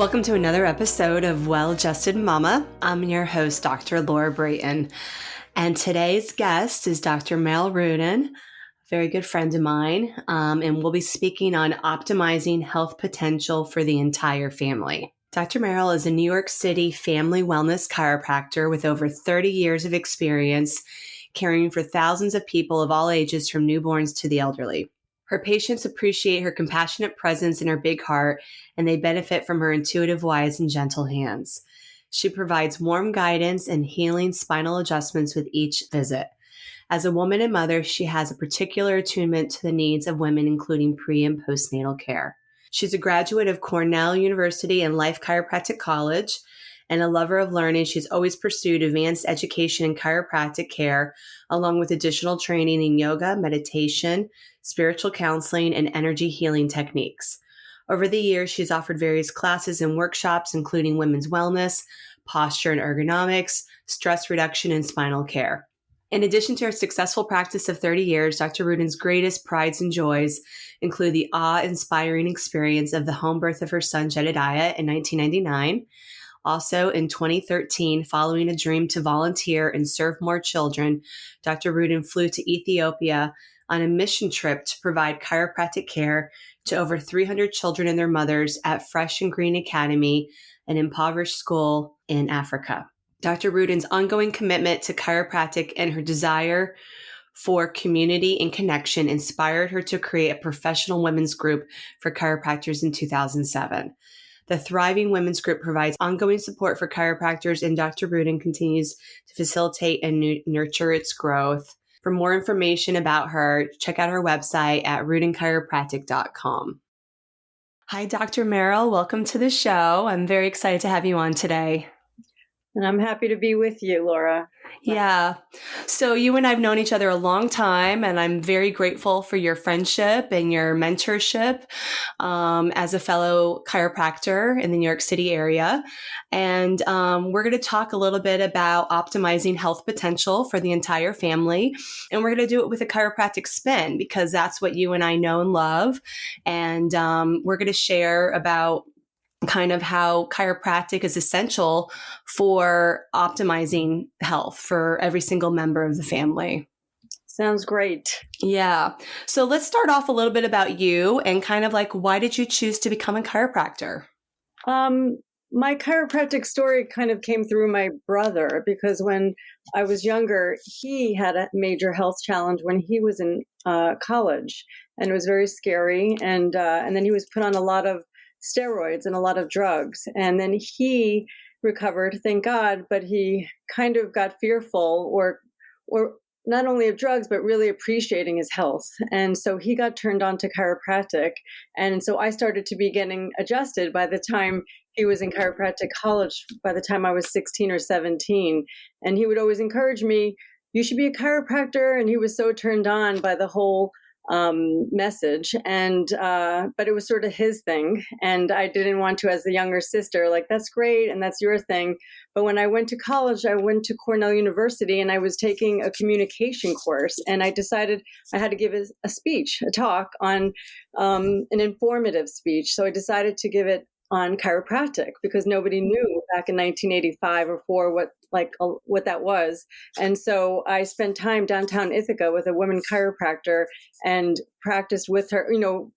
Welcome to another episode of Well-Adjusted Mama. I'm your host, Dr. Laura Brayton. And today's guest is Dr. Merrill Rudin, a very good friend of mine. And we'll be speaking on optimizing health potential for the entire family. Dr. Merrill is a New York City family wellness chiropractor with over 30 years of experience caring for thousands of people of all ages from newborns to the elderly. Her patients appreciate her compassionate presence and her big heart, and they benefit from her intuitive, wise, and gentle hands. She provides warm guidance and healing spinal adjustments with each visit. As a woman and mother, she has a particular attunement to the needs of women, including pre- and postnatal care. She's a graduate of Cornell University and Life Chiropractic College, and a lover of learning. She's always pursued advanced education in chiropractic care, along with additional training in yoga, meditation, spiritual counseling, and energy healing techniques. Over the years, she's offered various classes and workshops, including women's wellness, posture and ergonomics, stress reduction, and spinal care. In addition to her successful practice of 30 years, Dr. Rudin's greatest prides and joys include the awe-inspiring experience of the home birth of her son, Jedediah, in 1999. Also, in 2013, following a dream to volunteer and serve more children, Dr. Rudin flew to Ethiopia on a mission trip to provide chiropractic care to over 300 children and their mothers at Fresh and Green Academy, an impoverished school in Africa. Dr. Rudin's ongoing commitment to chiropractic and her desire for community and connection inspired her to create a professional women's group for chiropractors in 2007. The Thriving Women's Group provides ongoing support for chiropractors, and Dr. Rudin continues to facilitate and nurture its growth. For more information about her, check out her website at rudinchiropractic.com. Hi, Dr. Merrill. Welcome to the show. I'm very excited to have you on today. And I'm happy to be with you, Laura. Yeah. So you and I have known each other a long time, and I'm very grateful for your friendship and your mentorship as a fellow chiropractor in the New York City area. And we're going to talk a little bit about optimizing health potential for the entire family. And we're going to do it with a chiropractic spin because that's what you and I know and love. And we're going to share about kind of how chiropractic is essential for optimizing health for every single member of the family. Sounds great. Yeah. So let's start off a little bit about you and kind of like, why did you choose to become a chiropractor? My chiropractic story kind of came through my brother because when I was younger, he had a major health challenge when he was in college, and it was very scary. And then he was put on a lot of steroids and a lot of drugs. And then he recovered, thank God, but he kind of got fearful or not only of drugs, but really appreciating his health. And so he got turned on to chiropractic. And so I started to be getting adjusted by the time he was in chiropractic college, by the time I was 16 or 17. And he would always encourage me, you should be a chiropractor. And he was so turned on by the whole message, and but it was sort of his thing, and I didn't want to, as the younger sister, like, that's great and that's your thing. But when I went to college, I went to Cornell University, and I was taking a communication course, and I decided I had to give a talk on an informative speech. So I decided to give it on chiropractic because nobody knew back in 1985 or 4 what that was. And so I spent time downtown Ithaca with a woman chiropractor and practiced with her,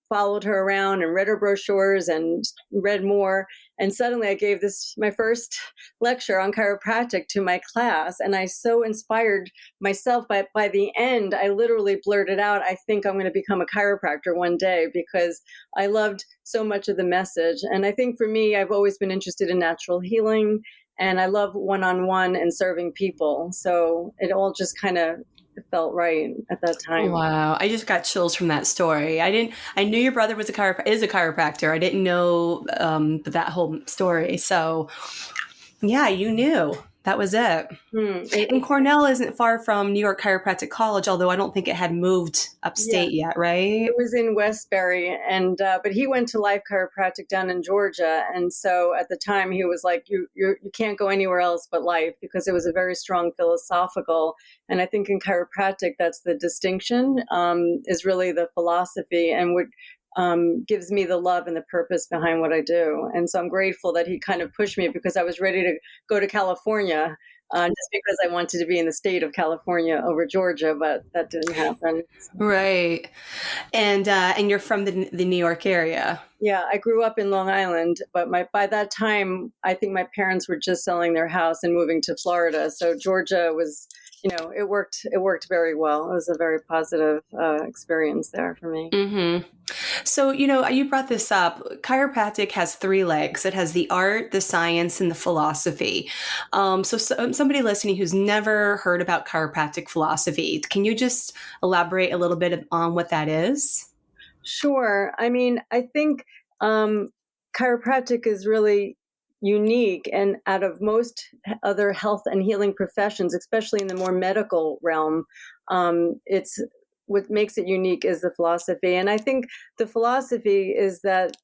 followed her around and read her brochures and read more. And suddenly I gave my first lecture on chiropractic to my class. And I so inspired myself. By the end, I literally blurted out, I think I'm going to become a chiropractor one day, because I loved so much of the message. And I think for me, I've always been interested in natural healing, and I love one-on-one and serving people. So it all just kind of felt right at that time. Wow. I just got chills from that story. I knew your brother is a chiropractor. I didn't know that whole story. So yeah, you knew. That was it. And Cornell isn't far from New York Chiropractic College, although I don't think it had moved upstate yet, right? It was in Westbury, and but he went to Life Chiropractic down in Georgia, and so at the time he was like, "You can't go anywhere else but Life," because it was a very strong philosophical. And I think in chiropractic, that's the distinction, is really the philosophy, and gives me the love and the purpose behind what I do. And so I'm grateful that he kind of pushed me, because I was ready to go to California, just because I wanted to be in the state of California over Georgia, but that didn't happen. Right. And you're from the New York area. Yeah, I grew up in Long Island, but by that time, I think my parents were just selling their house and moving to Florida. So Georgia was, it worked very well. It was a very positive experience there for me. Mm-hmm. So, you brought this up. Chiropractic has three legs. It has the art, the science, and the philosophy. So somebody listening who's never heard about chiropractic philosophy, can you just elaborate a little bit on what that is? Sure. I mean, I think chiropractic is really unique, and out of most other health and healing professions, especially in the more medical realm, it's what makes it unique is the philosophy. And I think the philosophy is that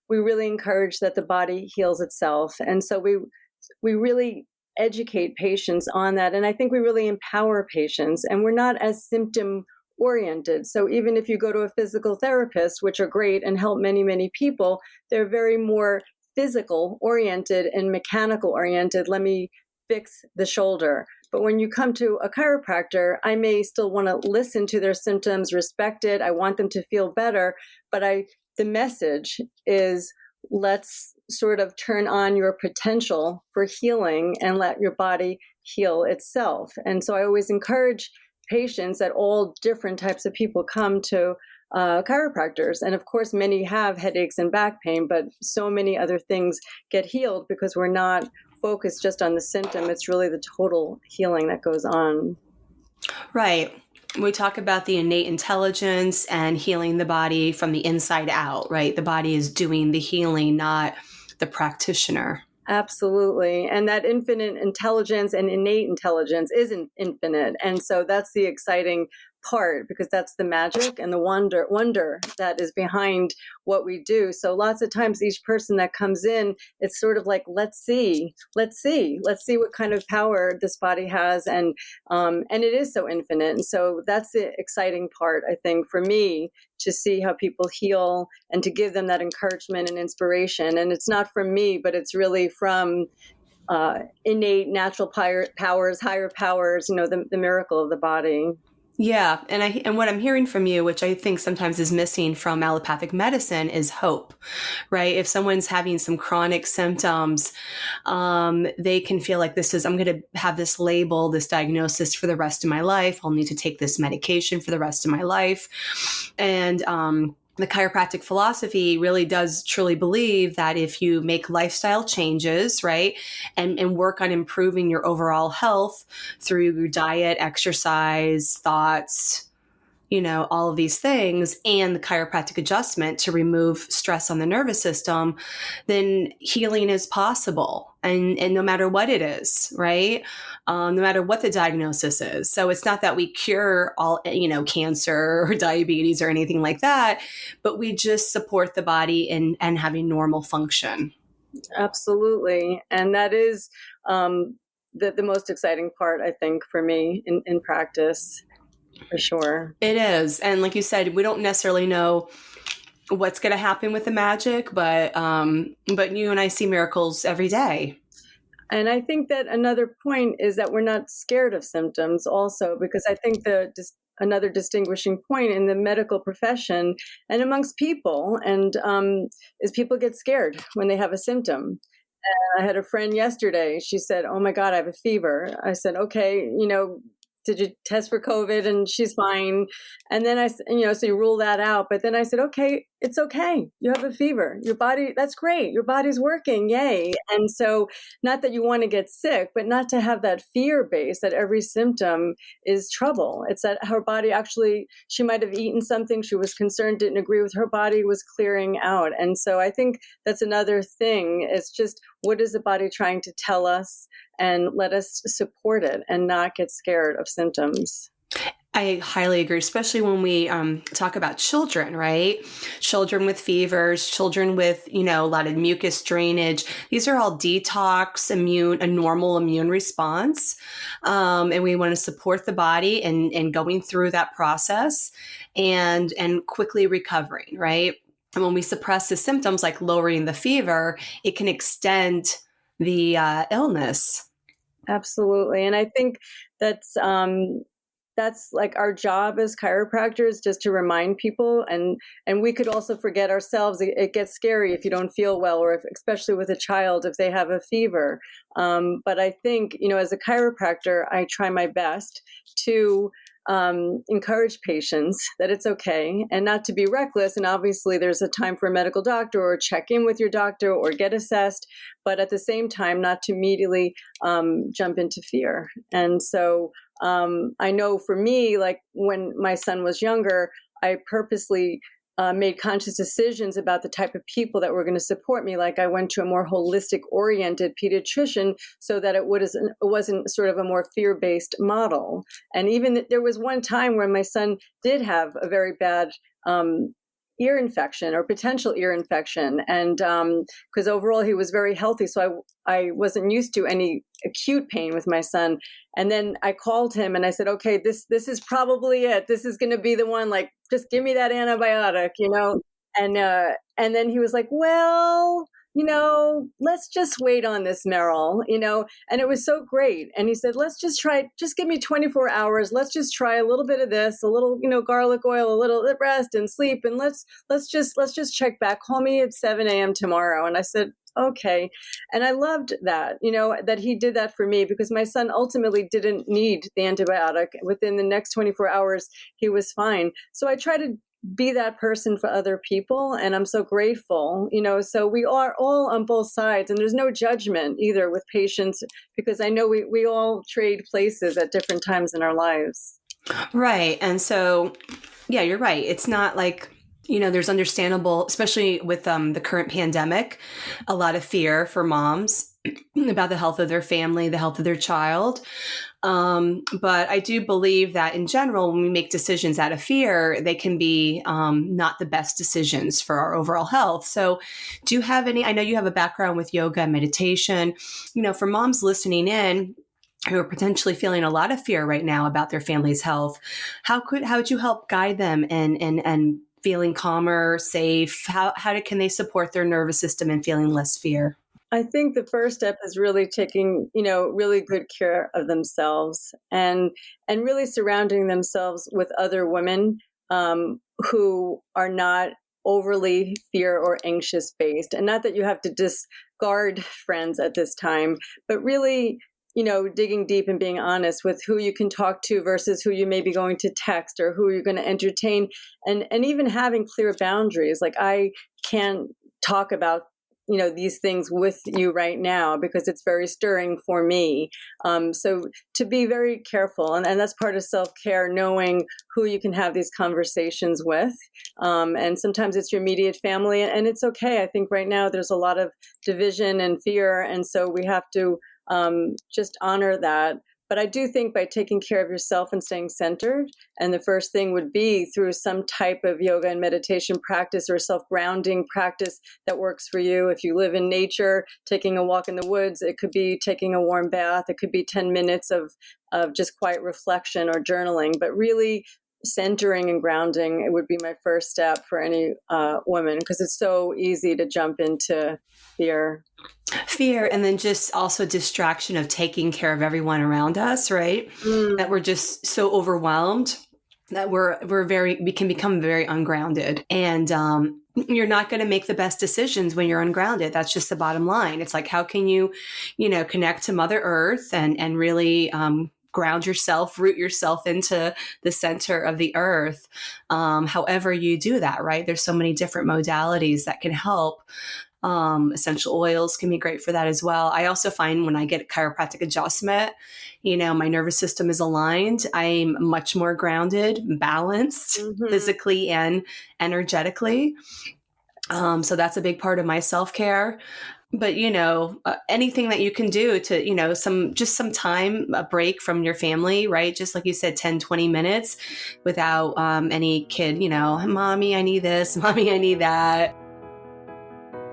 we really encourage that the body heals itself, and so we really educate patients on that, and I think we really empower patients, and we're not as symptom oriented. So even if you go to a physical therapist, which are great and help many, many people, they're very more physical oriented and mechanical oriented. Let me fix the shoulder. But when you come to a chiropractor, I may still want to listen to their symptoms, respect it. I want them to feel better. But the message is, let's sort of turn on your potential for healing and let your body heal itself. And so I always encourage patients that all different types of people come to chiropractors. And of course, many have headaches and back pain, but so many other things get healed because we're not focused just on the symptom. It's really the total healing that goes on. Right. We talk about the innate intelligence and healing the body from the inside out, right? The body is doing the healing, not the practitioner. Absolutely. And that infinite intelligence and innate intelligence isn't infinite. And so that's the exciting part, because that's the magic and the wonder that is behind what we do. So lots of times each person that comes in, it's sort of like, let's see what kind of power this body has. And it is so infinite. And so that's the exciting part, I think, for me, to see how people heal and to give them that encouragement and inspiration. And it's not from me, but it's really from innate natural powers, higher powers, the miracle of the body. Yeah, and what I'm hearing from you, which I think sometimes is missing from allopathic medicine, is hope, right? If someone's having some chronic symptoms, they can feel like I'm going to have this label, this diagnosis for the rest of my life. I'll need to take this medication for the rest of my life. And the chiropractic philosophy really does truly believe that if you make lifestyle changes, right, and work on improving your overall health through your diet, exercise, thoughts, all of these things, and the chiropractic adjustment to remove stress on the nervous system, then healing is possible. And no matter what it is, right? No matter what the diagnosis is. So it's not that we cure all, cancer or diabetes or anything like that, but we just support the body and having normal function. Absolutely. And that is the most exciting part, I think, for me in practice. For sure. It is. And like you said, we don't necessarily know what's going to happen with the magic, but you and I see miracles every day. And I think that another point is that we're not scared of symptoms also, because I think another distinguishing point in the medical profession and amongst people is people get scared when they have a symptom. And I had a friend yesterday. She said, "Oh my God, I have a fever." I said, "Okay, did you test for COVID?" And she's fine. And then so you rule that out. But then I said, okay, it's okay. You have a fever. Your body, that's great. Your body's working. Yay. And so not that you want to get sick, but not to have that fear base that every symptom is trouble. It's that her body actually, she might have eaten something. She was concerned, didn't agree with her body, was clearing out. And so I think that's another thing. It's just, what is the body trying to tell us? And let us support it and not get scared of symptoms. I highly agree, especially when we talk about children, right? Children with fevers, children with, a lot of mucus drainage. These are all detox, a normal immune response. And we want to support the body in going through that process and quickly recovering, right? And when we suppress the symptoms, like lowering the fever, it can extend the illness. Absolutely. And I think that's like our job as chiropractors, just to remind people. And we could also forget ourselves. It gets scary if you don't feel well, or especially with a child, if they have a fever. But I think, as a chiropractor, I try my best to encourage patients that it's okay and not to be reckless. And obviously there's a time for a medical doctor, or check in with your doctor, or get assessed, but at the same time, not to immediately jump into fear. And so I know for me, like when my son was younger, I purposely made conscious decisions about the type of people that were going to support me. Like I went to a more holistic oriented pediatrician so that it wasn't sort of a more fear-based model. And even there was one time where my son did have a very bad ear infection, or potential ear infection. And because overall he was very healthy. So I wasn't used to any acute pain with my son. And then I called him and I said, okay, this is probably it. This is going to be the one, like, just give me that antibiotic, And then he was like, well, let's just wait on this, Merrill, and it was so great. And he said, let's just try, just give me 24 hours. Let's just try a little bit of this, a little, garlic oil, a little rest and sleep. And let's just check back. Call me at 7 a.m. tomorrow. And I said, okay. And I loved that, that he did that for me, because my son ultimately didn't need the antibiotic. Within the next 24 hours, he was fine. So I try to be that person for other people. And I'm so grateful, so we are all on both sides, and there's no judgment either with patients, because I know we all trade places at different times in our lives. Right. And so, yeah, you're right. It's not like, there's understandable, especially with the current pandemic, a lot of fear for moms about the health of their family, the health of their child. But I do believe that in general, when we make decisions out of fear, they can be not the best decisions for our overall health. So do you have any, I know you have a background with yoga and meditation, for moms listening in who are potentially feeling a lot of fear right now about their family's health, how would you help guide them and feeling calmer, safe? How can they support their nervous system and feeling less fear? I think the first step is really taking, really good care of themselves, and really surrounding themselves with other women who are not overly fear or anxious based. And not that you have to discard friends at this time, but really, digging deep and being honest with who you can talk to versus who you may be going to text, or who you're going to entertain, and even having clear boundaries. Like, I can't talk about these things with you right now because it's very stirring for me. So to be very careful, and that's part of self-care, knowing who you can have these conversations with. And sometimes it's your immediate family, and it's okay. I think right now there's a lot of division and fear, and so we have to just honor that. But I do think by taking care of yourself and staying centered, and the first thing would be through some type of yoga and meditation practice or self-grounding practice that works for you. If you live in nature, taking a walk in the woods, it could be taking a warm bath, it could be 10 minutes of just quiet reflection or journaling. But really centering and grounding, it would be my first step for any woman, because it's so easy to jump into fear, and then just also distraction of taking care of everyone around us, right? That we're just so overwhelmed that we can become very ungrounded, and you're not going to make the best decisions when you're ungrounded. That's just the bottom line. It's like, how can you connect to Mother Earth and really ground yourself, root yourself into the center of the earth. However you do that, right? There's so many different modalities that can help. Essential oils can be great for that as well. I also find when I get a chiropractic adjustment, my nervous system is aligned. I'm much more grounded, balanced, physically and energetically. So that's a big part of my self-care. But, anything that you can do to, some time, a break from your family, right? Just like you said, 10, 20 minutes without any kid, mommy, I need this, mommy, I need that.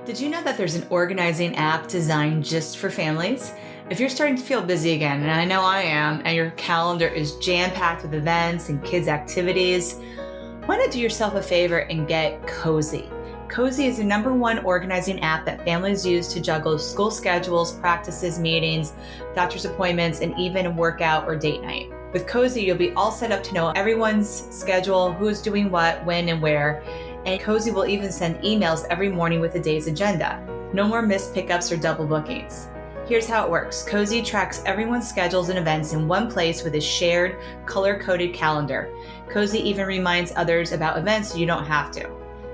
Did you know that there's an organizing app designed just for families? If you're starting to feel busy again, and I know I am, and your calendar is jam-packed with events and kids' activities, why not do yourself a favor and get cozy? Cozy is the #1 organizing app that families use to juggle school schedules, practices, meetings, doctor's appointments, and even a workout or date night. With Cozy, you'll be all set up to know everyone's schedule, who's doing what, when, and where. And Cozy will even send emails every morning with the day's agenda. No more missed pickups or double bookings. Here's how it works. Cozy tracks everyone's schedules and events in one place with a shared, color-coded calendar. Cozy even reminds others about events so you don't have to.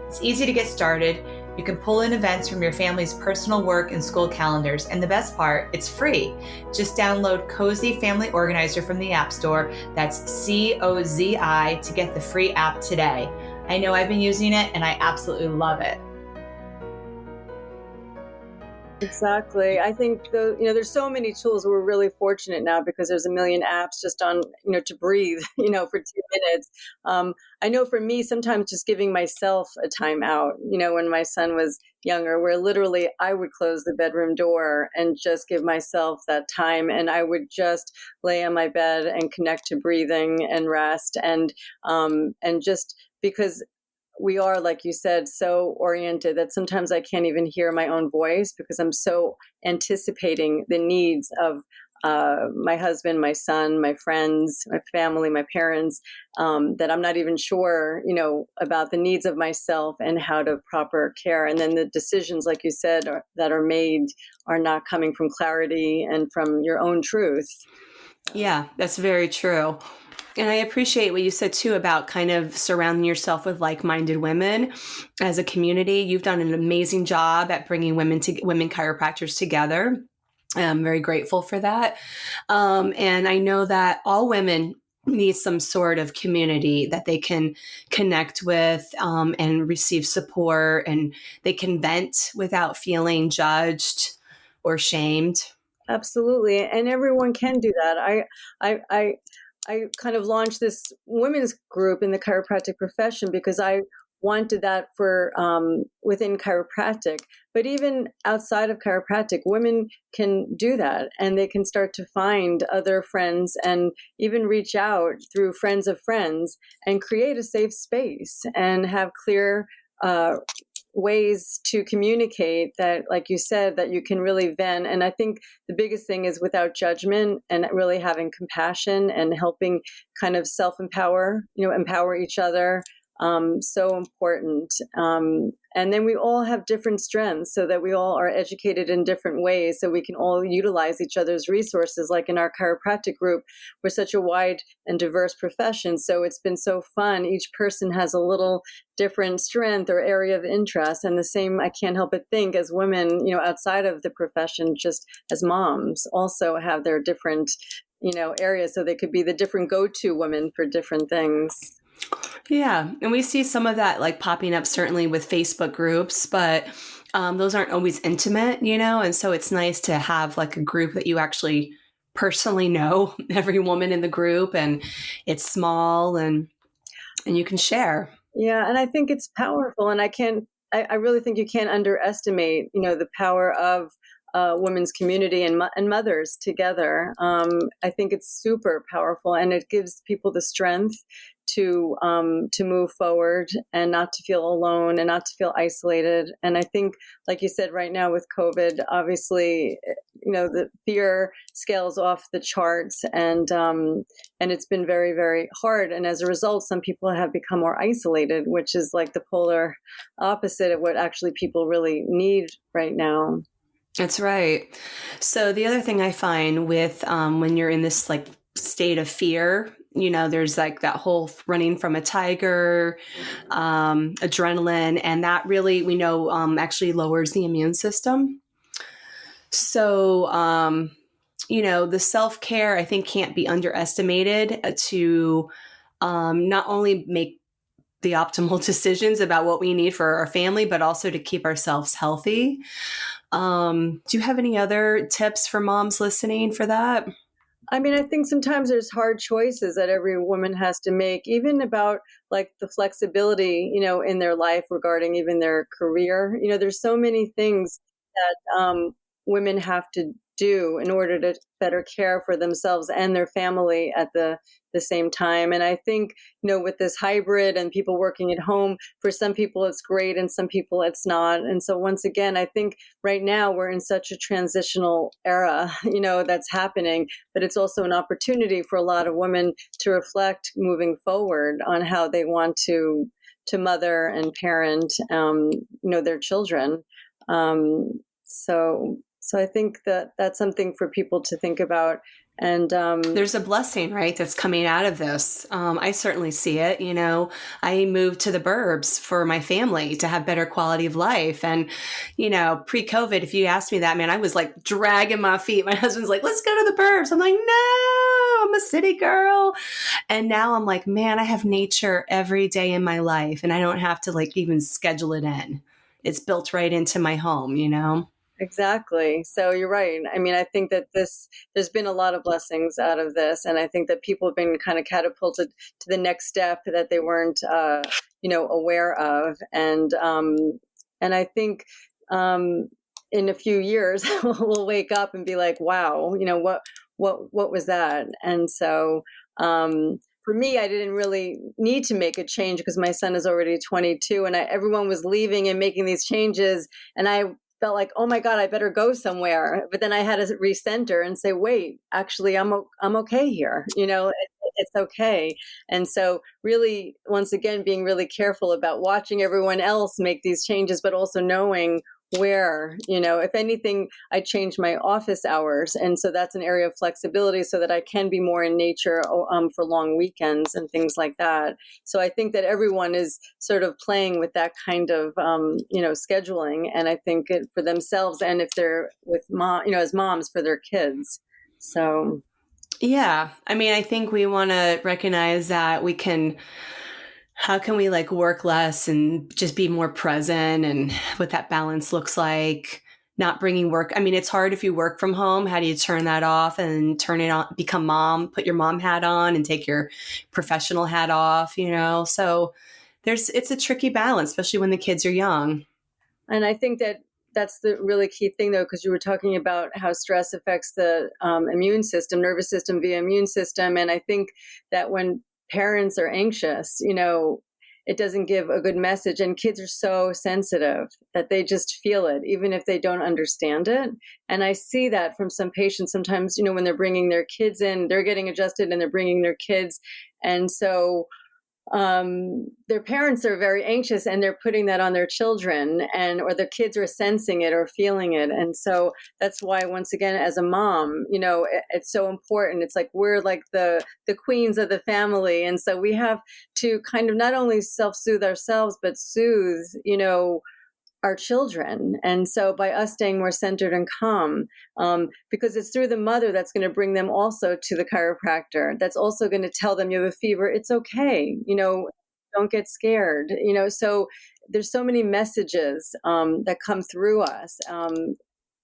It's easy to get started. You can pull in events from your family's personal work and school calendars. And the best part, it's free. Just download Cozy Family Organizer from the App Store. That's COZI to get the free app today. I know I've been using it and I absolutely love it. Exactly. I think there's so many tools. We're really fortunate now because there's a million apps just on, to breathe, for 2 minutes. I know for me, sometimes just giving myself a time out, when my son was younger, where literally I would close the bedroom door and just give myself that time. And I would just lay on my bed and connect to breathing and rest and just because we are, like you said, so oriented that sometimes I can't even hear my own voice because I'm so anticipating the needs of my husband, my son, my friends, my family, my parents, that I'm not even sure, about the needs of myself and how to proper care. And then the decisions, like you said, that are made are not coming from clarity and from your own truth. Yeah, that's very true. And I appreciate what you said too about kind of surrounding yourself with like-minded women as a community. You've done an amazing job at bringing women chiropractors together. I'm very grateful for that. And I know that all women need some sort of community that they can connect with and receive support, and they can vent without feeling judged or shamed. Absolutely. And everyone can do that. I kind of launched this women's group in the chiropractic profession because I wanted that for within chiropractic. But even outside of chiropractic, women can do that, and they can start to find other friends and even reach out through friends of friends and create a safe space and have clear ways to communicate that, like you said, that you can really vent. And I think the biggest thing is without judgment and really having compassion and helping kind of self-empower, empower each other. So important. And then we all have different strengths so that we all are educated in different ways so we can all utilize each other's resources. Like in our chiropractic group, we're such a wide and diverse profession. So it's been so fun. Each person has a little different strength or area of interest. And the same, I can't help but think as women, outside of the profession, just as moms also have their different, areas. So they could be the different go-to women for different things. Yeah. And we see some of that like popping up certainly with Facebook groups, but those aren't always intimate, and so it's nice to have like a group that you actually personally know every woman in the group, and it's small and you can share. Yeah. And I think it's powerful. And I really think you can't underestimate, the power of women's community and mothers together. I think it's super powerful, and it gives people the strength to move forward and not to feel alone and not to feel isolated. And I think, like you said, right now with COVID, obviously, the fear scales off the charts, and it's been very, very hard. And as a result, some people have become more isolated, which is like the polar opposite of what actually people really need right now. That's right. So the other thing I find with when you're in this like state of fear, there's like that whole running from a tiger, adrenaline, and that really, we know, actually lowers the immune system. So, the self-care, I think, can't be underestimated to not only make the optimal decisions about what we need for our family, but also to keep ourselves healthy. Do you have any other tips for moms listening for that? I mean, I think sometimes there's hard choices that every woman has to make, even about like the flexibility, in their life regarding even their career. There's so many things that women have to do in order to better care for themselves and their family at the same time. And I think, with this hybrid and people working at home, for some people it's great and some people it's not. And so once again, I think right now we're in such a transitional era, that's happening, but it's also an opportunity for a lot of women to reflect moving forward on how they want to mother and parent, their children. So I think that that's something for people to think about. And there's a blessing, right, that's coming out of this. I certainly see it. I moved to the burbs for my family to have better quality of life. And, pre-COVID, if you asked me that, man, I was like dragging my feet. My husband's like, let's go to the burbs. I'm like, no, I'm a city girl. And now I'm like, man, I have nature every day in my life and I don't have to like even schedule it in. It's built right into my home, Exactly. So you're right. I mean, I think that there's been a lot of blessings out of this. And I think that people have been kind of catapulted to the next step that they weren't, aware of. And I think in a few years, we'll wake up and be like, wow, what was that? And so for me, I didn't really need to make a change because my son is already 22 and everyone was leaving and making these changes. And I felt like, oh my God, I better go somewhere. But then I had to recenter and say, wait, actually, I'm okay here. It's okay. And so really, once again, being really careful about watching everyone else make these changes, but also knowing where, if anything, I changed my office hours. And so that's an area of flexibility so that I can be more in nature for long weekends and things like that. So I think that everyone is sort of playing with that kind of, scheduling. And I think for themselves and if they're with mom, as moms for their kids. So. Yeah. I mean, I think we want to recognize that how can we like work less and just be more present and what that balance looks like, not bringing work. I mean, it's hard if you work from home. How do you turn that off and turn it on, become mom, put your mom hat on and take your professional hat off, So it's a tricky balance, especially when the kids are young. And I think that that's the really key thing, though, because you were talking about how stress affects the immune system, nervous system via immune system. And I think that when parents are anxious, it doesn't give a good message. And kids are so sensitive that they just feel it, even if they don't understand it. And I see that from some patients sometimes, when they're bringing their kids in, they're getting adjusted and they're bringing their kids. And so their parents are very anxious and they're putting that on their children or the kids are sensing it or feeling it. And so that's why, once again, as a mom, it's so important. It's like, we're like the queens of the family. And so we have to kind of not only self-soothe ourselves, but soothe, our children. And so by us staying more centered and calm, because it's through the mother that's going to bring them also to the chiropractor. That's also going to tell them, you have a fever. It's okay. Don't get scared. So there's so many messages that come through us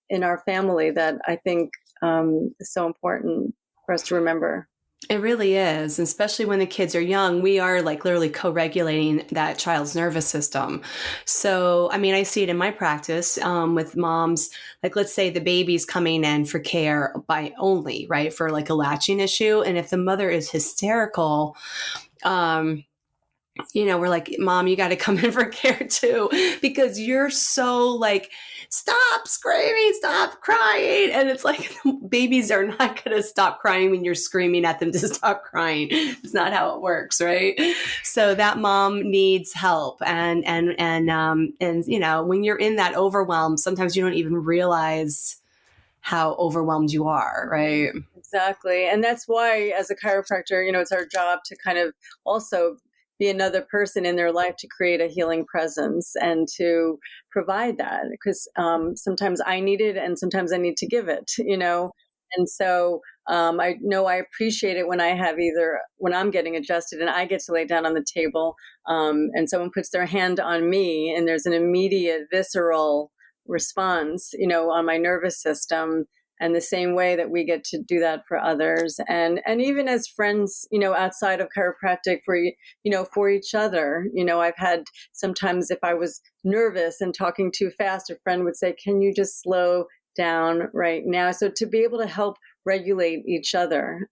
in our family that I think is so important for us to remember. It really is, especially when the kids are young. We are like literally co-regulating that child's nervous system. So, I mean, I see it in my practice with moms, like let's say the baby's coming in for care right, for like a latching issue. And if the mother is hysterical, we're like, Mom, you got to come in for care too, because you're so like, stop screaming, stop crying. And it's like, babies are not going to stop crying when you're screaming at them to stop crying. It's not how it works. Right. So that mom needs help. And when you're in that overwhelm, sometimes you don't even realize how overwhelmed you are. Right. Exactly. And that's why, as a chiropractor, it's our job to kind of also be another person in their life to create a healing presence and to provide that, because sometimes I need it and sometimes I need to give it, And so I know I appreciate it when when I'm getting adjusted and I get to lay down on the table and someone puts their hand on me and there's an immediate visceral response, on my nervous system. And the same way that we get to do that for others, and even as friends, outside of chiropractic, for each other. I've had sometimes, if I was nervous and talking too fast, a friend would say, "Can you just slow down right now. So to be able to help regulate each other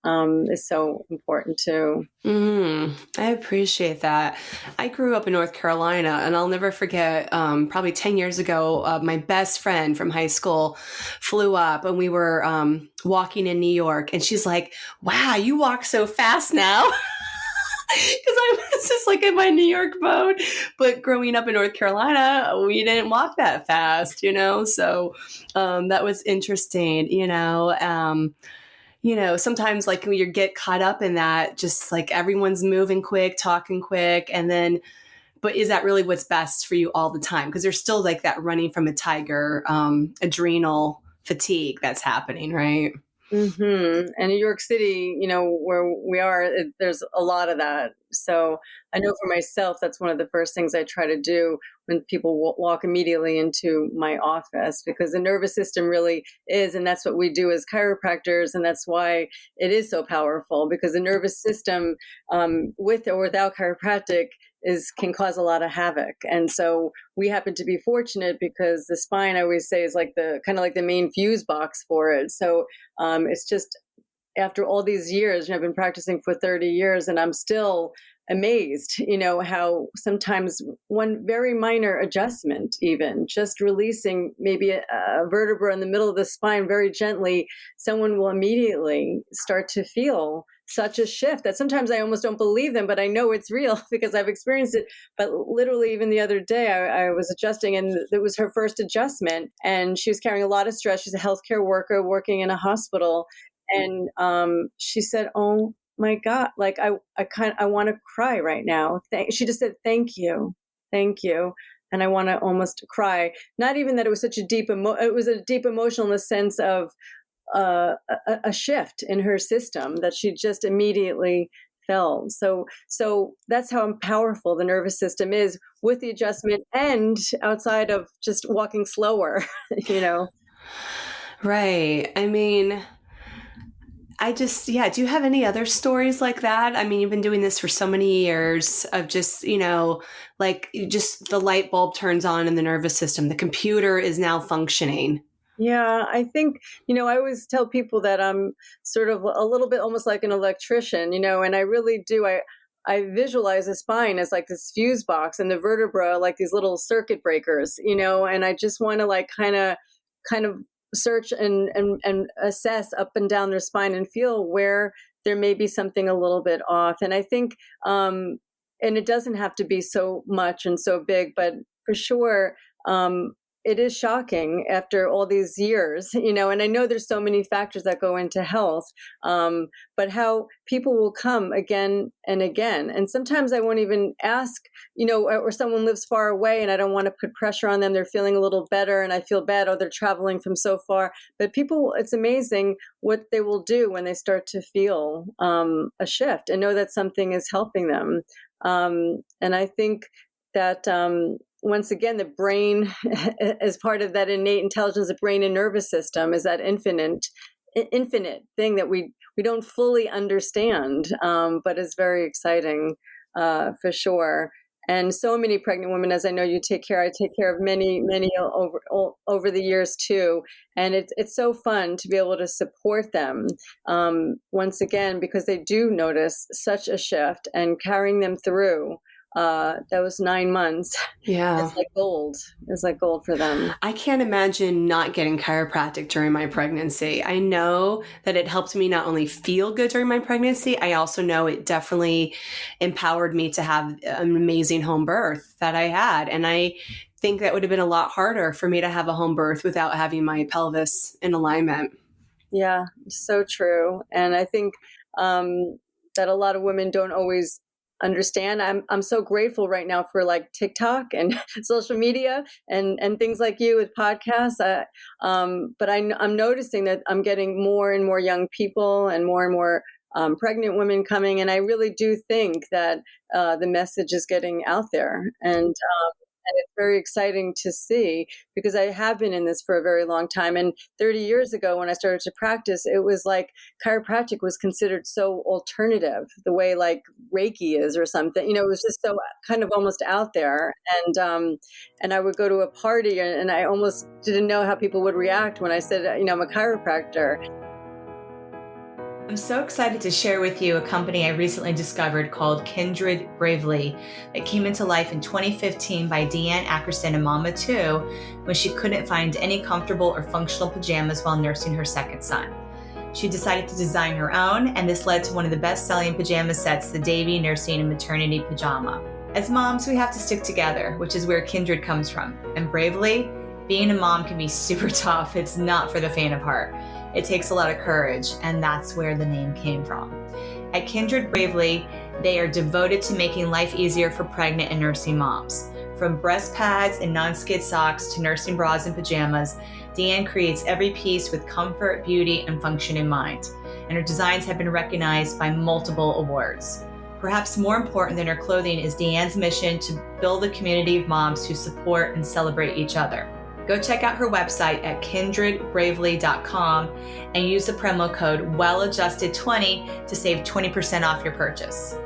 is so important too. I appreciate that. I grew up in North Carolina, and I'll never forget, probably 10 years ago, my best friend from high school flew up, and we were walking in New York, and she's like, wow, you walk so fast now. Because I was just like in my New York mode. But growing up in North Carolina, we didn't walk that fast, So that was interesting, sometimes like when you get caught up in that, just like everyone's moving quick, talking quick. And then, but is that really what's best for you all the time? Because there's still like that running from a tiger, adrenal fatigue that's happening, right? And New York City, where we are, there's a lot of that. So I know for myself, that's one of the first things I try to do when people walk immediately into my office, because the nervous system really is, and that's what we do as chiropractors, and that's why it is so powerful, because the nervous system, with or without chiropractic, can cause a lot of havoc. And so we happen to be fortunate because the spine, I always say, is like the kind of like the main fuse box for it. So it's just, after all these years, I've been practicing for 30 years, and I'm still amazed, how sometimes one very minor adjustment, even just releasing maybe a vertebra in the middle of the spine very gently, someone will immediately start to feel such a shift that sometimes I almost don't believe them, but I know it's real because I've experienced it. But literally, even the other day, I was adjusting, and it was her first adjustment, and she was carrying a lot of stress. She's a healthcare worker working in a hospital. And she said, "Oh my God, like I want to cry right now." She just said, "Thank you. And I want to almost cry. Not even that it was such a deep it was a deep emotional in the sense of a shift in her system that she just immediately felt. So that's how powerful the nervous system is with the adjustment and outside of just walking slower, Right. I mean, do you have any other stories like that? I mean, you've been doing this for so many years of just, like just the light bulb turns on in the nervous system. The computer is now functioning. Yeah, I think, I always tell people that I'm sort of a little bit almost like an electrician, and I really do. I visualize the spine as like this fuse box and the vertebra like these little circuit breakers, and I just want to like kind of search and assess up and down their spine and feel where there may be something a little bit off. And I think, and it doesn't have to be so much and so big, but for sure, it is shocking after all these years, and I know there's so many factors that go into health, but how people will come again and again. And sometimes I won't even ask, or someone lives far away and I don't want to put pressure on them. They're feeling a little better and I feel bad. Oh, they're traveling from so far. But people, it's amazing what they will do when they start to feel a shift and know that something is helping them. And I think that once again, the brain, as part of that innate intelligence, the brain and nervous system is that infinite thing that we don't fully understand, but is very exciting for sure. And so many pregnant women, as I know you take care, I take care of many over the years too. And it's so fun to be able to support them once again, because they do notice such a shift, and carrying them through those 9 months. Yeah. It's like gold. It's like gold for them. I can't imagine not getting chiropractic during my pregnancy. I know that it helped me not only feel good during my pregnancy, I also know it definitely empowered me to have an amazing home birth that I had. And I think that would have been a lot harder for me to have a home birth without having my pelvis in alignment. Yeah, so true. And I think that a lot of women don't always understand. I'm so grateful right now for like TikTok and social media and things like you with podcasts. But I'm noticing that I'm getting more and more young people and more pregnant women coming, and I really do think that the message is getting out there, and it's very exciting to see because I have been in this for a very long time. And 30 years ago, when I started to practice, it was like chiropractic was considered so alternative, the way like Reiki is or something. It was just so kind of almost out there. And I would go to a party and I almost didn't know how people would react when I said, I'm a chiropractor. I'm so excited to share with you a company I recently discovered called Kindred Bravely. It came into life in 2015 by Deanne Ackerson and Mama 2 when she couldn't find any comfortable or functional pajamas while nursing her second son. She decided to design her own, and this led to one of the best-selling pajama sets, the Davy Nursing and Maternity Pajama. As moms, we have to stick together, which is where Kindred comes from. And Bravely, being a mom can be super tough. It's not for the faint of heart. It takes a lot of courage, and that's where the name came from. At Kindred Bravely, they are devoted to making life easier for pregnant and nursing moms. From breast pads and non-skid socks to nursing bras and pajamas, Deanne creates every piece with comfort, beauty, and function in mind. And her designs have been recognized by multiple awards. Perhaps more important than her clothing is Deanne's mission to build a community of moms who support and celebrate each other. Go check out her website at kindredbravely.com and use the promo code WELLADJUSTED20 to save 20% off your purchase.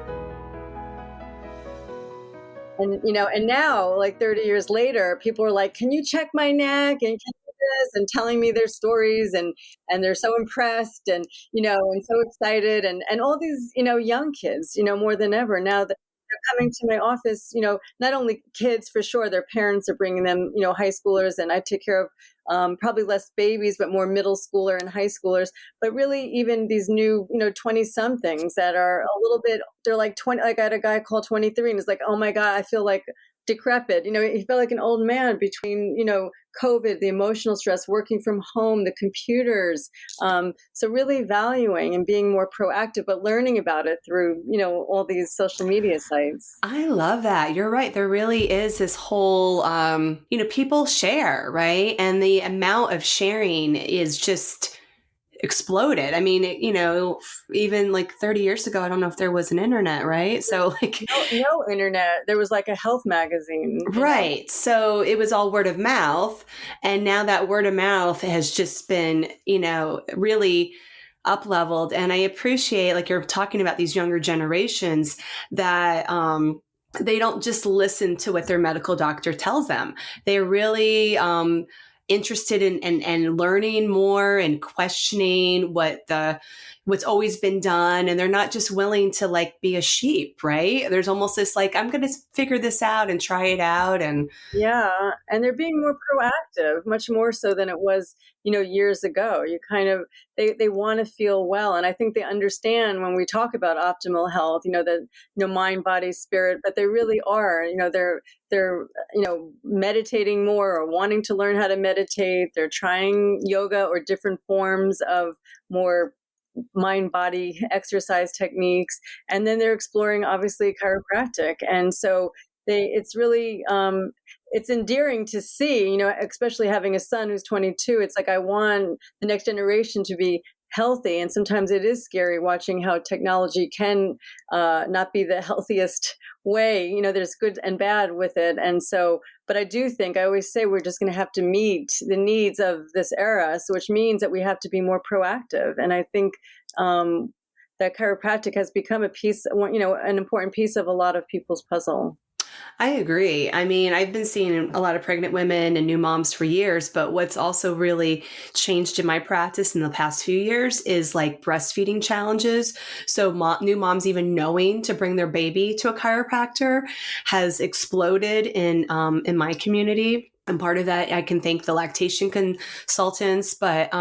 And now, like 30 years later, people are like, can you check my neck? And can you do this? And telling me their stories and they're so impressed and so excited. And all these, young kids, more than ever now that they're coming to my office, not only kids for sure, their parents are bringing them, high schoolers, and I take care of probably less babies, but more middle schooler and high schoolers, but really even these new, 20 somethings that are a little bit, they're like 20, like I had a guy called 23 and he's like, oh my God, I feel like decrepit. He felt like an old man between, COVID, the emotional stress, working from home, the computers. So really valuing and being more proactive, but learning about it through, all these social media sites. I love that. You're right. There really is this whole, people share, right? And the amount of sharing is just exploded. I mean, even like 30 years ago, I don't know if there was an internet, right? So like no internet. There was like a health magazine. Right. So it was all word of mouth. And now that word of mouth has just been, really up leveled. And I appreciate, like you're talking about these younger generations that, they don't just listen to what their medical doctor tells them. They're really, interested in learning more and questioning what's always been done. And they're not just willing to like be a sheep, right? There's almost this like, I'm going to figure this out and try it out. And yeah. And they're being more proactive, much more so than it was, years ago. You kind of, they want to feel well. And I think they understand when we talk about optimal health, mind, body, spirit, but they really are, they're meditating more or wanting to learn how to meditate. They're trying yoga or different forms of more mind body exercise techniques, and then they're exploring obviously chiropractic. And so it's really it's endearing to see, especially having a son who's 22. It's like I want the next generation to be healthy, and sometimes it is scary watching how technology can not be the healthiest way. There's good and bad with it. And so, but I do think, I always say, we're just going to have to meet the needs of this era, so which means that we have to be more proactive. And I think that chiropractic has become a piece, an important piece of a lot of people's puzzle. I agree. I mean, I've been seeing a lot of pregnant women and new moms for years, but what's also really changed in my practice in the past few years is like breastfeeding challenges. So new moms even knowing to bring their baby to a chiropractor has exploded in my community. And part of that, I can thank the lactation consultants, but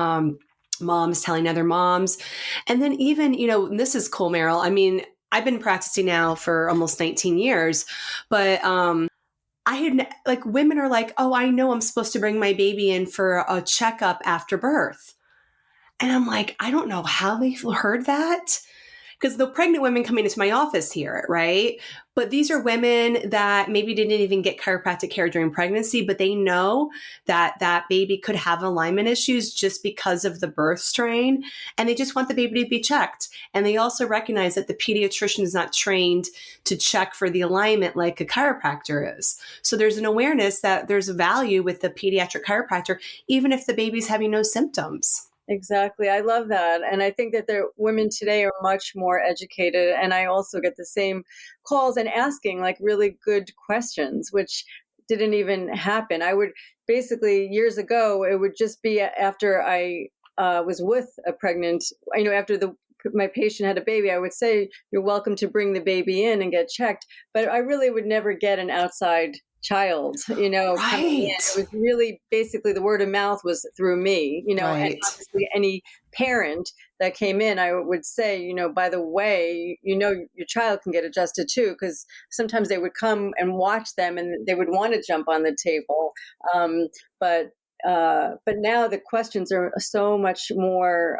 moms telling other moms. And then even, this is cool, Merrill. I mean, I've been practicing now for almost 19 years, but I had like women are like, oh, I know I'm supposed to bring my baby in for a checkup after birth. And I'm like, I don't know how they heard that. because the pregnant women coming into my office hear it, right? But these are women that maybe didn't even get chiropractic care during pregnancy, but they know that that baby could have alignment issues just because of the birth strain. And they just want the baby to be checked. And they also recognize that the pediatrician is not trained to check for the alignment like a chiropractor is. So there's an awareness that there's a value with the pediatric chiropractor, even if the baby's having no symptoms. Exactly. I love that. And I think that the women today are much more educated. And I also get the same calls and asking like really good questions, which didn't even happen. I would basically, years ago, it would just be after I was with a pregnant, after my patient had a baby, I would say, you're welcome to bring the baby in and get checked. But I really would never get an outside child, coming in. Right. It was really basically the word of mouth was through me, and Right. obviously any parent that came in, I would say, by the way, your child can get adjusted too, because sometimes they would come and watch them and they would want to jump on the table. But now the questions are so much more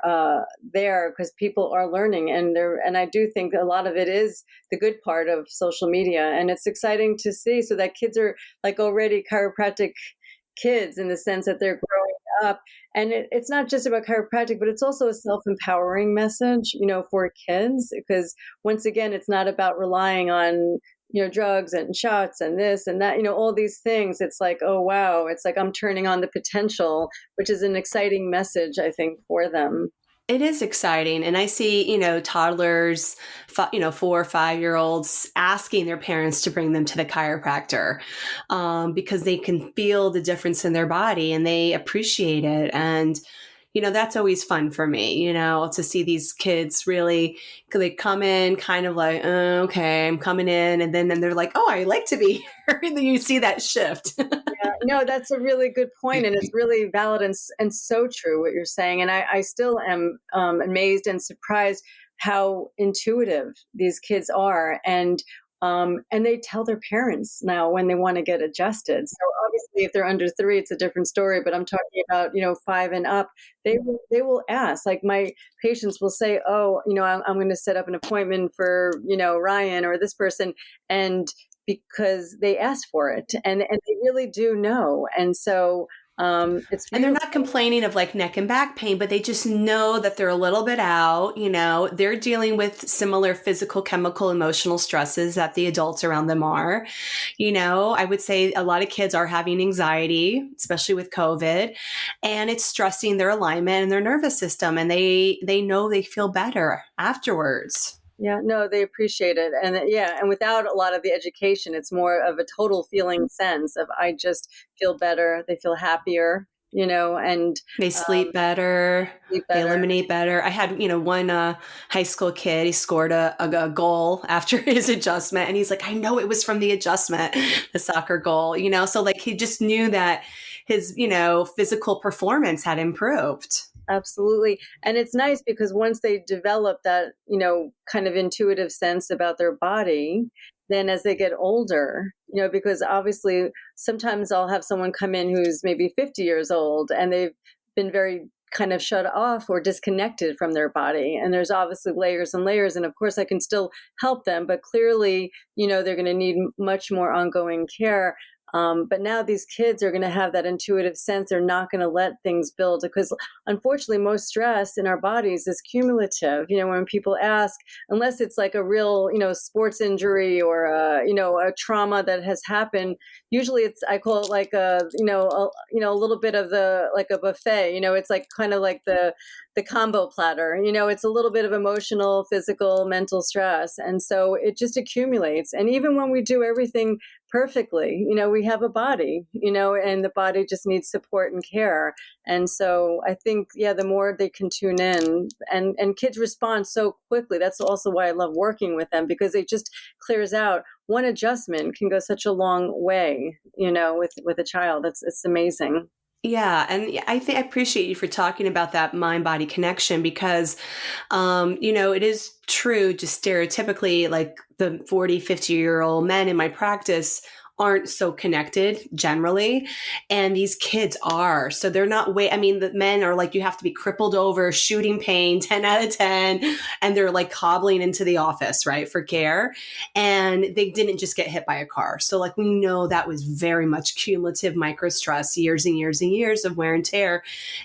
there because people are learning, and I do think a lot of it is the good part of social media, and it's exciting to see so that kids are like already chiropractic kids in the sense that they're growing up. And it's not just about chiropractic, but it's also a self-empowering message, for kids, because once again, it's not about relying on drugs and shots and this and that, all these things. It's like, oh, wow. It's like I'm turning on the potential, which is an exciting message, I think, for them. It is exciting. And I see, toddlers, 4 or 5-year-olds asking their parents to bring them to the chiropractor because they can feel the difference in their body and they appreciate it. And that's always fun for me, to see these kids really, they come in kind of like, oh, okay, I'm coming in. And then they're like, oh, I like to be here. And then you see that shift. Yeah, no, that's a really good point, and it's really valid and so true what you're saying. And I still am amazed and surprised how intuitive these kids are, and they tell their parents now when they want to get adjusted. So obviously, if they're under 3, it's a different story. But I'm talking about 5 and up. They will ask. Like my patients will say, "Oh, I'm going to set up an appointment for Ryan or this person," and because they asked for it, and they really do know. And so it's and they're not complaining of like neck and back pain, but they just know that they're a little bit out. They're dealing with similar physical, chemical, emotional stresses that the adults around them are. I would say a lot of kids are having anxiety, especially with COVID, and it's stressing their alignment and their nervous system. And they know they feel better afterwards. Yeah, no, they appreciate it. And without a lot of the education, it's more of a total feeling sense of I just feel better. They feel happier, and they sleep better. They eliminate better. I had, one high school kid, he scored a goal after his adjustment. And he's like, I know it was from the adjustment, the soccer goal, so like he just knew that his, physical performance had improved. Absolutely. And it's nice because once they develop that, kind of intuitive sense about their body, then as they get older, because obviously sometimes I'll have someone come in who's maybe 50 years old and they've been very kind of shut off or disconnected from their body. And there's obviously layers and layers. And of course I can still help them, but clearly, they're going to need much more ongoing care. But now these kids are going to have that intuitive sense. They're not going to let things build because unfortunately most stress in our bodies is cumulative. When people ask, unless it's like a real, sports injury or, a trauma that has happened, usually I call it like a little bit of like a buffet, it's like kind of like the combo platter, it's a little bit of emotional, physical, mental stress. And so it just accumulates. And even when we do everything perfectly, we have a body, and the body just needs support and care. And so I think, the more they can tune in and kids respond so quickly. That's also why I love working with them because it just clears out. One adjustment can go such a long way, with a child. It's amazing. Yeah. And I appreciate you for talking about that mind-body connection because, it is true just stereotypically like the 40, 50-year-old men in my practice aren't so connected generally. And these kids are. So they're not the men are like, you have to be crippled over, shooting pain, 10 out of 10. And they're like hobbling into the office, right, for care. And they didn't just get hit by a car. So like we know that was very much cumulative micro stress, years and years and years of wear and tear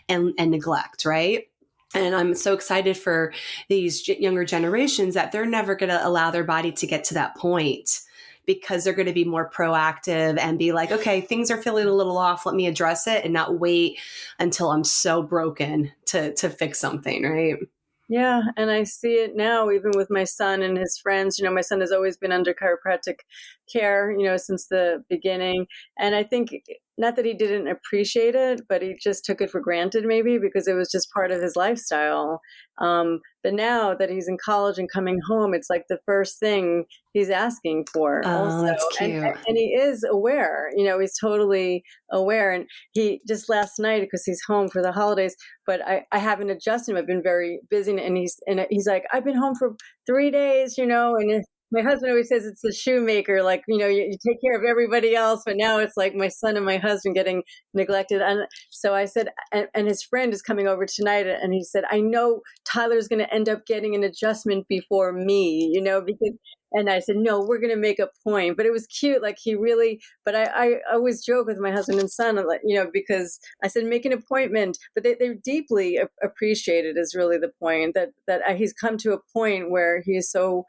and neglect, right? And I'm so excited for these younger generations that they're never going to allow their body to get to that point, because they're going to be more proactive and be like, okay, things are feeling a little off. Let me address it and not wait until I'm so broken to fix something, right? Yeah, and I see it now, even with my son and his friends. My son has always been under chiropractic care, since the beginning. And I think not that he didn't appreciate it, but he just took it for granted, maybe because it was just part of his lifestyle. But now that he's in college and coming home, it's like the first thing he's asking for. Oh, also. that's cute. And he is aware, he's totally aware. And he just last night, because he's home for the holidays, but I haven't adjusted him. I've been very busy, and he's like, I've been home for 3 days, and my husband always says it's the shoemaker, like, you take care of everybody else, but now it's like my son and my husband getting neglected. And so I said, and his friend is coming over tonight, and he said, I know Tyler's going to end up getting an adjustment before me, because, and I said, no, we're going to make a point. But it was cute. Like but I always joke with my husband and son, like, because I said, make an appointment, but they deeply appreciate it, is really the point, that he's come to a point where he is so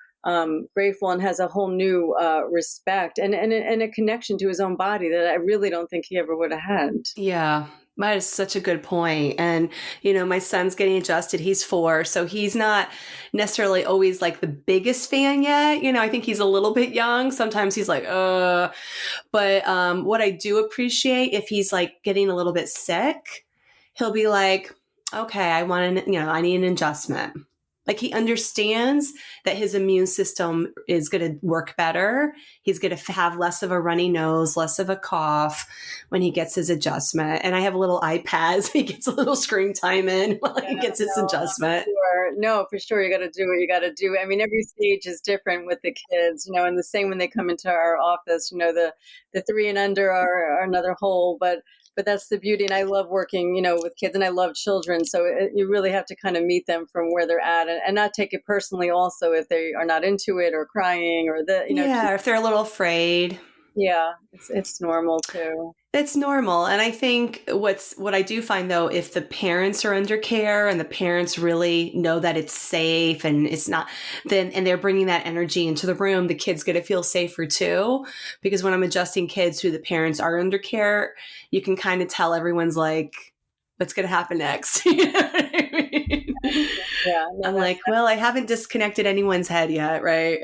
grateful and has a whole new respect and a connection to his own body that I really don't think he ever would have had. Yeah. That is such a good point. And, my son's getting adjusted. He's 4. So he's not necessarily always like the biggest fan yet. I think he's a little bit young. Sometimes he's like, but what I do appreciate, if he's like getting a little bit sick, he'll be like, okay, I need an adjustment. Like he understands that his immune system is going to work better. He's going to have less of a runny nose, less of a cough when he gets his adjustment. And I have a little iPad, so he gets a little screen time in while he gets his adjustment. Sure. No, for sure. You got to do what you got to do. I mean, every stage is different with the kids, and the same when they come into our office, the 3 and under are another whole, but that's the beauty. And I love working, with kids, and I love children. So you really have to kind of meet them from where they're at and not take it personally also if they are not into it or crying or or if they're a little afraid. Yeah, it's normal too. It's normal. And I think what I do find though, if the parents are under care and the parents really know that it's safe and it's not, and they're bringing that energy into the room, the kid's going to feel safer too. Because when I'm adjusting kids who the parents are under care, you can kind of tell everyone's like, what's going to happen next? You know what I mean? Yeah. I'm like, well, I haven't disconnected anyone's head yet, right?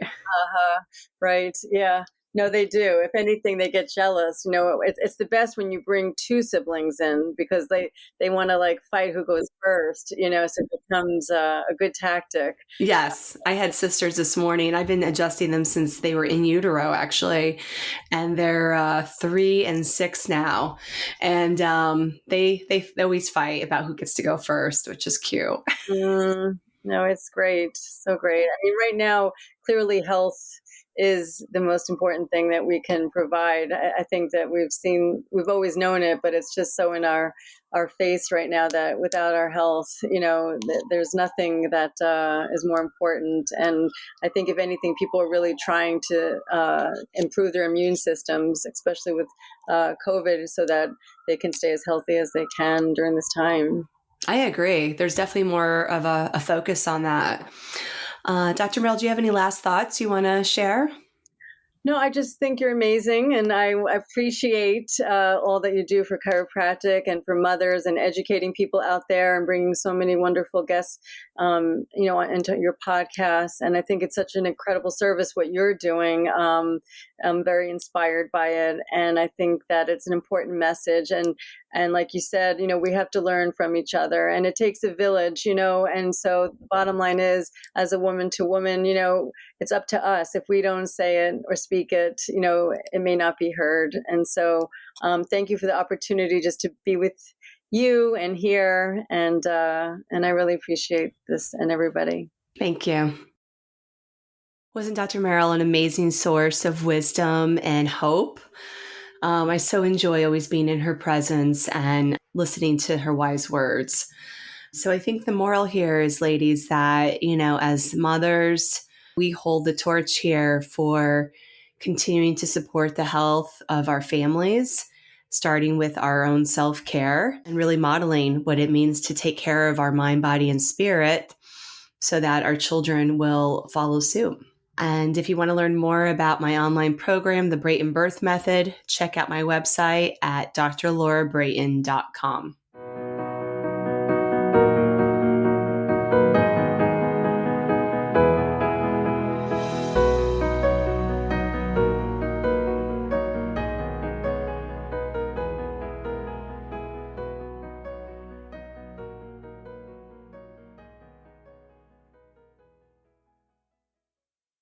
Right. Yeah. No, they do. If anything, they get jealous. It's the best when you bring 2 siblings in because they want to like fight who goes first, so it becomes a good tactic. Yes. I had sisters this morning. I've been adjusting them since they were in utero, actually. And they're 3 and 6 now. And they always fight about who gets to go first, which is cute. No, it's great. So great. I mean, right now, clearly health is the most important thing that we can provide. I think that we've always known it, but it's just so in our face right now that without our health, there's nothing that is more important. And I think if anything, people are really trying to improve their immune systems, especially with COVID, so that they can stay as healthy as they can during this time. I agree. There's definitely more of a focus on that. Dr. Merrill, do you have any last thoughts you want to share? No, I just think you're amazing, and I appreciate all that you do for chiropractic and for mothers and educating people out there and bringing so many wonderful guests, into your podcast. And I think it's such an incredible service what you're doing. I'm very inspired by it, and I think that it's an important message. And like you said, we have to learn from each other, and it takes a village, and so the bottom line is, as a woman to woman, it's up to us. If we don't say it or speak it, it may not be heard. And so thank you for the opportunity just to be with you and here. And I really appreciate this and everybody. Thank you. Wasn't Dr. Merrill an amazing source of wisdom and hope? I so enjoy always being in her presence and listening to her wise words. So I think the moral here is, ladies, that, as mothers, we hold the torch here for continuing to support the health of our families, starting with our own self-care and really modeling what it means to take care of our mind, body, and spirit so that our children will follow suit. And if you want to learn more about my online program, the Brayton Birth Method, check out my website at drlaurabrayton.com.